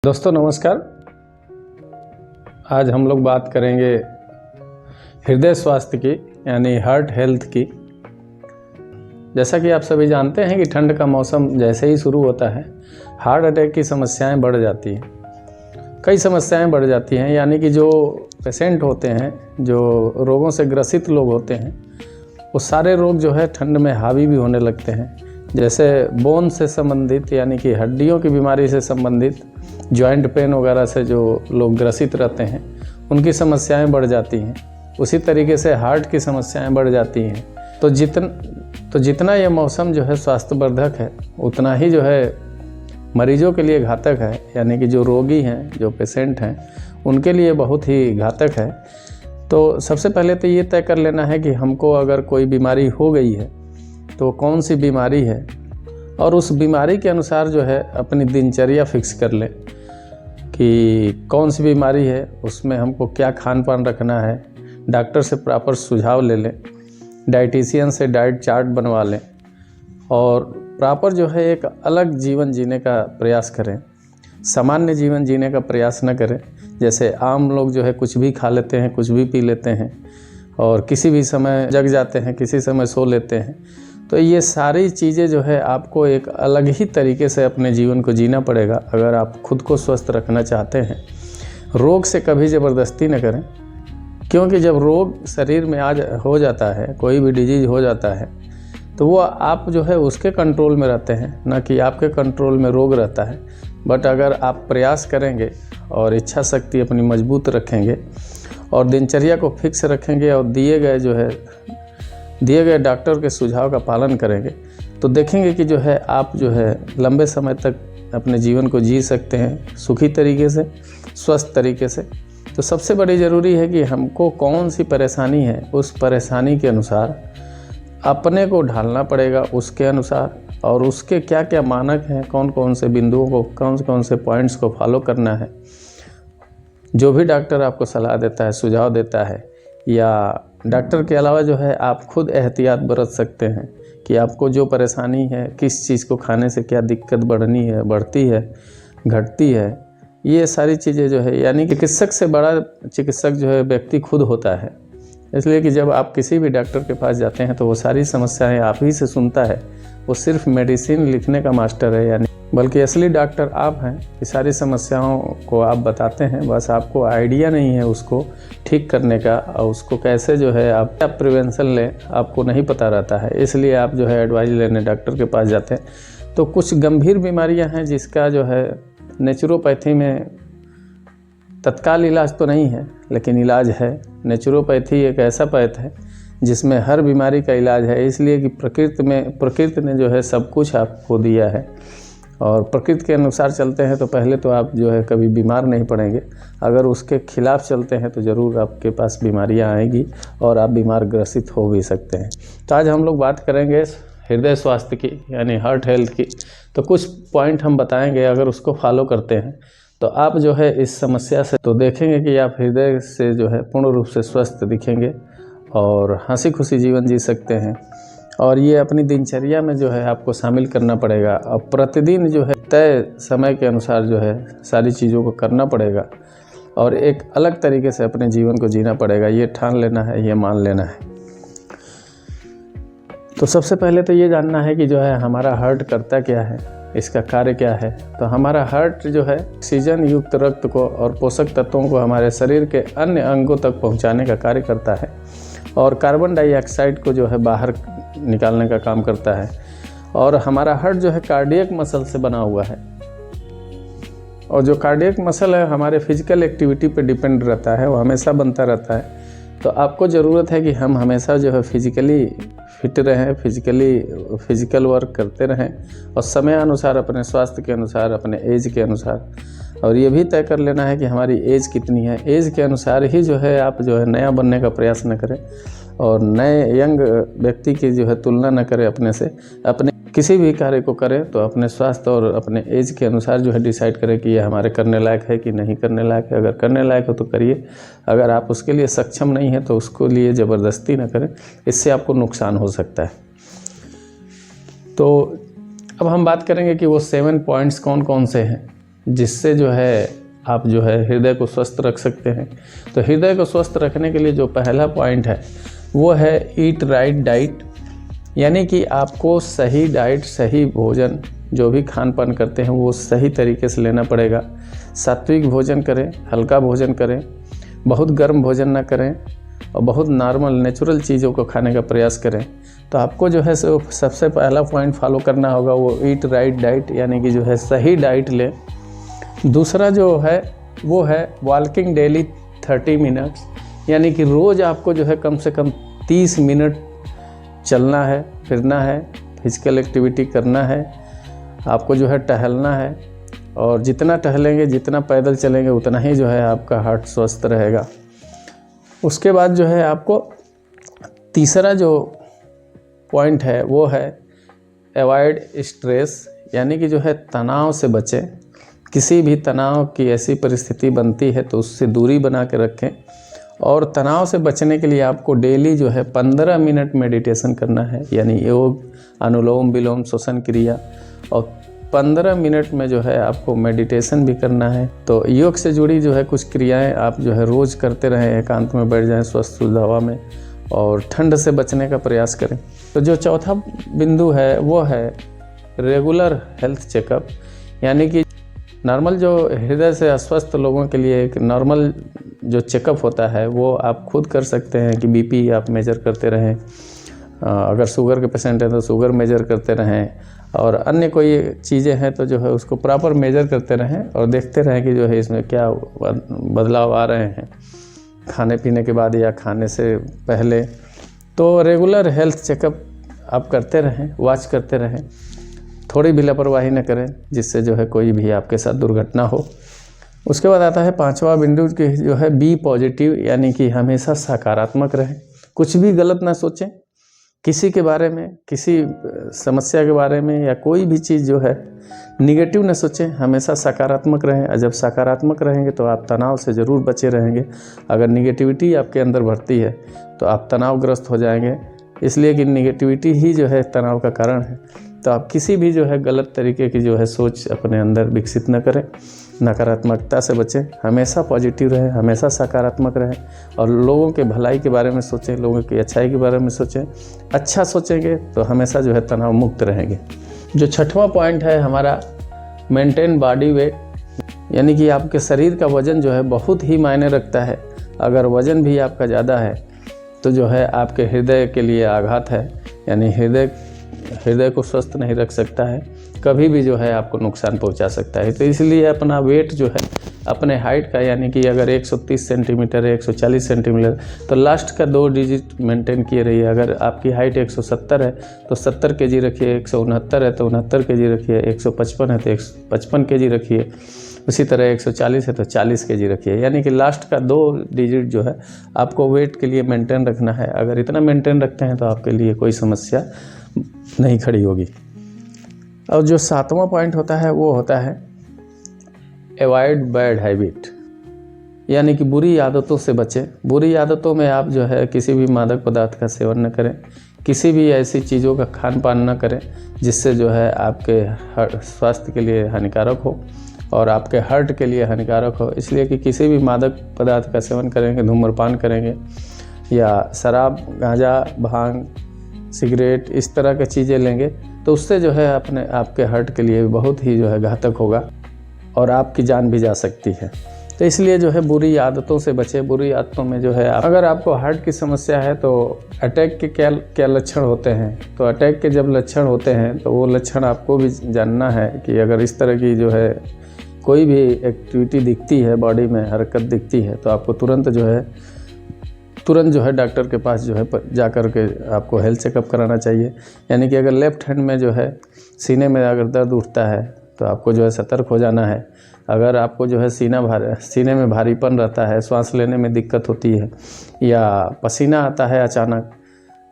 दोस्तों नमस्कार। आज हम लोग बात करेंगे हृदय स्वास्थ्य की यानी हार्ट हेल्थ की। जैसा कि आप सभी जानते हैं कि ठंड का मौसम जैसे ही शुरू होता है हार्ट अटैक की समस्याएं बढ़ जाती हैं। कई समस्याएं बढ़ जाती हैं, यानी कि जो पेशेंट होते हैं, जो रोगों से ग्रसित लोग होते हैं, वो सारे रोग जो है ठंड में हावी भी होने लगते हैं। जैसे बोन से संबंधित यानी कि हड्डियों की बीमारी से संबंधित, जॉइंट पेन वगैरह से जो लोग ग्रसित रहते हैं उनकी समस्याएं बढ़ जाती हैं। उसी तरीके से हार्ट की समस्याएं बढ़ जाती हैं। तो जितना ये मौसम जो है स्वास्थ्यवर्धक है उतना ही जो है मरीजों के लिए घातक है, यानी कि जो रोगी हैं, जो पेशेंट हैं, उनके लिए बहुत ही घातक है। तो सबसे पहले तो ये तय कर लेना है कि हमको अगर कोई बीमारी हो गई है तो कौन सी बीमारी है, और उस बीमारी के अनुसार जो है अपनी दिनचर्या फिक्स कर लें कि कौन सी बीमारी है, उसमें हमको क्या खान पान रखना है। डॉक्टर से प्रॉपर सुझाव ले लें, डाइटिशियन से डाइट चार्ट बनवा लें और प्रॉपर जो है एक अलग जीवन जीने का प्रयास करें। सामान्य जीवन जीने का प्रयास न करें। जैसे आम लोग जो है कुछ भी खा लेते हैं, कुछ भी पी लेते हैं और किसी भी समय जग जाते हैं, किसी समय सो लेते हैं। तो ये सारी चीज़ें जो है आपको एक अलग ही तरीके से अपने जीवन को जीना पड़ेगा अगर आप खुद को स्वस्थ रखना चाहते हैं। रोग से कभी ज़बरदस्ती न करें, क्योंकि जब रोग शरीर में आज हो जाता है, कोई भी डिजीज़ हो जाता है, तो वो आप जो है उसके कंट्रोल में रहते हैं, ना कि आपके कंट्रोल में रोग रहता है। बट अगर आप प्रयास करेंगे और इच्छा शक्ति अपनी मजबूत रखेंगे और दिनचर्या को फिक्स रखेंगे और दिए गए डॉक्टर के सुझाव का पालन करेंगे, तो देखेंगे कि जो है आप जो है लंबे समय तक अपने जीवन को जी सकते हैं सुखी तरीके से, स्वस्थ तरीके से। तो सबसे बड़ी ज़रूरी है कि हमको कौन सी परेशानी है, उस परेशानी के अनुसार अपने को ढालना पड़ेगा, उसके अनुसार, और उसके क्या क्या मानक हैं, कौन कौन से बिंदुओं को, कौन से पॉइंट्स को फॉलो करना है। जो भी डॉक्टर आपको सलाह देता है, सुझाव देता है, या डॉक्टर के अलावा जो है आप खुद एहतियात बरत सकते हैं कि आपको जो परेशानी है, किस चीज़ को खाने से क्या दिक्कत बढ़ती है, घटती है। ये सारी चीज़ें जो है, यानी कि चिकित्सक से बड़ा चिकित्सक जो है व्यक्ति खुद होता है। इसलिए कि जब आप किसी भी डॉक्टर के पास जाते हैं तो वो सारी समस्याएं आप ही से सुनता है। वो सिर्फ मेडिसिन लिखने का मास्टर है, यानी बल्कि असली डॉक्टर आप हैं। ये सारी समस्याओं को आप बताते हैं, बस आपको आइडिया नहीं है उसको ठीक करने का, और उसको कैसे जो है आप प्रिवेंशन लें आपको नहीं पता रहता है। इसलिए आप जो है एडवाइस लेने डॉक्टर के पास जाते हैं। तो कुछ गंभीर बीमारियां हैं जिसका जो है नेचुरोपैथी में तत्काल इलाज तो नहीं है, लेकिन इलाज है। नेचुरोपैथी एक ऐसा पैथ है जिसमें हर बीमारी का इलाज है, इसलिए कि प्रकृति ने जो है सब कुछ आपको दिया है और प्रकृति के अनुसार चलते हैं तो पहले तो आप जो है कभी बीमार नहीं पड़ेंगे। अगर उसके खिलाफ चलते हैं तो ज़रूर आपके पास बीमारियां आएंगी और आप बीमार ग्रसित हो भी सकते हैं। तो आज हम लोग बात करेंगे हृदय स्वास्थ्य की यानी हार्ट हेल्थ की। तो कुछ पॉइंट हम बताएंगे, अगर उसको फॉलो करते हैं तो आप जो है इस समस्या से तो देखेंगे कि आप हृदय से जो है पूर्ण रूप से स्वस्थ दिखेंगे और हंसी खुशी जीवन जी सकते हैं। और ये अपनी दिनचर्या में जो है आपको शामिल करना पड़ेगा और प्रतिदिन जो है तय समय के अनुसार जो है सारी चीज़ों को करना पड़ेगा और एक अलग तरीके से अपने जीवन को जीना पड़ेगा। ये ठान लेना है, ये मान लेना है। तो सबसे पहले तो ये जानना है कि जो है हमारा हार्ट करता क्या है, इसका कार्य क्या है। तो हमारा हार्ट जो है ऑक्सीजन युक्त रक्त को और पोषक तत्वों को हमारे शरीर के अन्य अंगों तक पहुंचाने का कार्य करता है और कार्बन डाइऑक्साइड को जो है बाहर निकालने का काम करता है। और हमारा हार्ट जो है कार्डियक मसल से बना हुआ है, और जो कार्डियक मसल है हमारे फिजिकल एक्टिविटी पे डिपेंड रहता है, वो हमेशा बनता रहता है। तो आपको ज़रूरत है कि हम हमेशा जो है फिजिकली फिट रहें, फिजिकल वर्क करते रहें और समय अनुसार, अपने स्वास्थ्य के अनुसार, अपने एज के अनुसार। और ये भी तय कर लेना है कि हमारी एज कितनी है। एज के अनुसार ही जो है आप जो है नया बनने का प्रयास न करें और नए यंग व्यक्ति की जो है तुलना न करें अपने से। अपने किसी भी कार्य को करें तो अपने स्वास्थ्य और अपने एज के अनुसार जो है डिसाइड करें कि ये हमारे करने लायक है कि नहीं करने लायक है। अगर करने लायक हो तो करिए, अगर आप उसके लिए सक्षम नहीं है तो उसको लिए ज़बरदस्ती न करें, इससे आपको नुकसान हो सकता है। तो अब हम बात करेंगे कि वो 7 पॉइंट्स कौन कौन से हैं जिससे जो है आप जो है हृदय को स्वस्थ रख सकते हैं। तो हृदय को स्वस्थ रखने के लिए जो पहला पॉइंट है वो है ईट राइट डाइट, यानी कि आपको सही डाइट, सही भोजन, जो भी खान पान करते हैं वो सही तरीके से लेना पड़ेगा। सात्विक भोजन करें, हल्का भोजन करें, बहुत गर्म भोजन ना करें और बहुत नॉर्मल नेचुरल चीज़ों को खाने का प्रयास करें। तो आपको जो है सबसे पहला पॉइंट फॉलो करना होगा वो ईट राइट डाइट, यानी कि जो है सही डाइट लें। दूसरा जो है वो है वॉकिंग डेली 30 मिनट्स, यानी कि रोज़ आपको जो है कम से कम 30 मिनट चलना है, फिरना है, फिजिकल एक्टिविटी करना है, आपको जो है टहलना है। और जितना टहलेंगे, जितना पैदल चलेंगे, उतना ही जो है आपका हार्ट स्वस्थ रहेगा। उसके बाद जो है आपको तीसरा जो पॉइंट है वो है अवॉइड स्ट्रेस, यानी कि जो है तनाव से बचें। किसी भी तनाव की ऐसी परिस्थिति बनती है तो उससे दूरी बना के रखें। और तनाव से बचने के लिए आपको डेली जो है 15 मिनट मेडिटेशन करना है, यानी योग, अनुलोम विलोम, श्वसन क्रिया, और 15 मिनट में जो है आपको मेडिटेशन भी करना है। तो योग से जुड़ी जो है कुछ क्रियाएं आप जो है रोज़ करते रहें, एकांत में बैठ जाएं स्वस्थ हवा में, और ठंड से बचने का प्रयास करें। तो जो चौथा बिंदु है वो है रेगुलर हेल्थ चेकअप, यानी कि नॉर्मल जो हृदय से अस्वस्थ लोगों के लिए एक नॉर्मल जो चेकअप होता है वो आप खुद कर सकते हैं कि बीपी आप मेजर करते रहें, अगर शुगर के पेशेंट हैं तो शुगर मेजर करते रहें, और अन्य कोई चीज़ें हैं तो जो है उसको प्रॉपर मेजर करते रहें और देखते रहें कि जो है इसमें क्या बदलाव आ रहे हैं खाने पीने के बाद या खाने से पहले। तो रेगुलर हेल्थ चेकअप आप करते रहें, वॉच करते रहें, थोड़ी भी लापरवाही न करें जिससे जो है कोई भी आपके साथ दुर्घटना हो। उसके बाद आता है पांचवा बिंदु कि जो है बी पॉजिटिव, यानी कि हमेशा सकारात्मक रहें, कुछ भी गलत ना सोचें किसी के बारे में, किसी समस्या के बारे में, या कोई भी चीज़ जो है निगेटिव न सोचें, हमेशा सकारात्मक रहें। और जब सकारात्मक रहेंगे तो आप तनाव से ज़रूर बचे रहेंगे। अगर निगेटिविटी आपके अंदर बढ़ती है तो आप तनावग्रस्त हो जाएंगे, इसलिए कि निगेटिविटी ही जो है तनाव का कारण है। तो आप किसी भी जो है गलत तरीके की जो है सोच अपने अंदर विकसित न करें, नकारात्मकता से बचें, हमेशा पॉजिटिव रहें, हमेशा सकारात्मक रहें, और लोगों के भलाई के बारे में सोचें, लोगों की अच्छाई के बारे में सोचें। अच्छा सोचेंगे तो हमेशा जो है तनाव मुक्त रहेंगे। जो छठवां पॉइंट है हमारा मेंटेन बॉडी वेट, यानी कि आपके शरीर का वज़न जो है बहुत ही मायने रखता है। अगर वज़न भी आपका ज़्यादा है तो जो है आपके हृदय के लिए आघात है, यानी हृदय को स्वस्थ नहीं रख सकता है, कभी भी जो है आपको नुकसान पहुंचा सकता है। तो इसलिए अपना वेट जो है अपने हाइट का, यानी कि अगर 130 सेंटीमीटर है, 140 सेंटीमीटर, तो लास्ट का 2 डिजिट मेंटेन किए रहिए। अगर आपकी हाइट 170 है तो 70 केजी रखिए, 169 है तो 69 केजी रखिए, 155 है तो 155 केजी रखिए, उसी तरह 140 है तो 40 केजी रखिए, यानी कि लास्ट का 2 डिजिट जो है आपको वेट के लिए मेंटेन रखना है। अगर इतना मेंटेन रखते हैं तो आपके लिए कोई समस्या नहीं खड़ी होगी। और जो 7वां पॉइंट होता है वो होता है अवॉइड बैड हैबिट, यानी कि बुरी आदतों से बचें। बुरी आदतों में आप जो है किसी भी मादक पदार्थ का सेवन न करें, किसी भी ऐसी चीज़ों का खान पान न करें जिससे जो है आपके स्वास्थ्य के लिए हानिकारक हो और आपके हार्ट के लिए हानिकारक हो। इसलिए कि किसी भी मादक पदार्थ का सेवन करेंगे, धूम्रपान करेंगे या शराब, गांजा, भांग, सिगरेट, इस तरह की चीज़ें लेंगे तो उससे जो है आपके हार्ट के लिए बहुत ही जो है घातक होगा और आपकी जान भी जा सकती है। तो इसलिए जो है बुरी आदतों से बचें। बुरी आदतों में जो है अगर आपको हार्ट की समस्या है तो अटैक के क्या लक्षण होते हैं, तो अटैक के जब लक्षण होते हैं तो वो लक्षण आपको भी जानना है कि अगर इस तरह की जो है कोई भी एक्टिविटी दिखती है, बॉडी में हरकत दिखती है, तो आपको तुरंत जो है डॉक्टर के पास जो है जा कर के आपको हेल्थ चेकअप कराना चाहिए। यानी कि अगर लेफ़्ट हैंड में जो है सीने में अगर दर्द उठता है तो आपको जो है सतर्क हो जाना है। अगर आपको जो है सीने में भारीपन रहता है, सांस लेने में दिक्कत होती है, या पसीना आता है अचानक,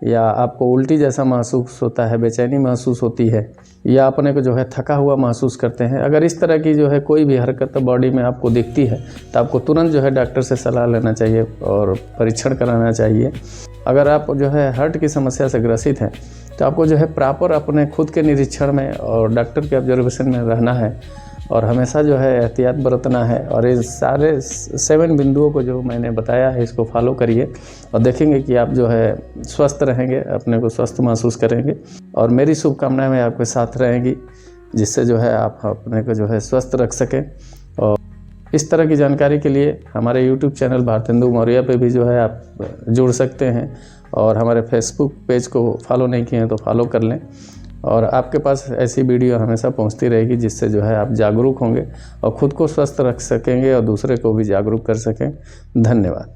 या आपको उल्टी जैसा महसूस होता है, बेचैनी महसूस होती है, या अपने को जो है थका हुआ महसूस करते हैं, अगर इस तरह की जो है कोई भी हरकत बॉडी में आपको दिखती है तो आपको तुरंत जो है डॉक्टर से सलाह लेना चाहिए और परीक्षण कराना चाहिए। अगर आप जो है हार्ट की समस्या से ग्रसित हैं तो आपको जो है प्रॉपर अपने खुद के निरीक्षण में और डॉक्टर के ऑब्जर्वेशन में रहना है और हमेशा जो है एहतियात बरतना है। और इस सारे 7 बिंदुओं को जो मैंने बताया है इसको फॉलो करिए और देखेंगे कि आप जो है स्वस्थ रहेंगे, अपने को स्वस्थ महसूस करेंगे। और मेरी शुभकामनाएं में आपके साथ रहेंगी, जिससे जो है आप अपने को जो है स्वस्थ रख सकें। और इस तरह की जानकारी के लिए हमारे YouTube चैनल भारतेंदु मौर्य पे भी जो है आप जुड़ सकते हैं, और हमारे फेसबुक पेज को फॉलो नहीं किए हैं तो फॉलो कर लें। और आपके पास ऐसी वीडियो हमेशा पहुंचती रहेगी, जिससे जो है आप जागरूक होंगे और ख़ुद को स्वस्थ रख सकेंगे और दूसरे को भी जागरूक कर सकें। धन्यवाद।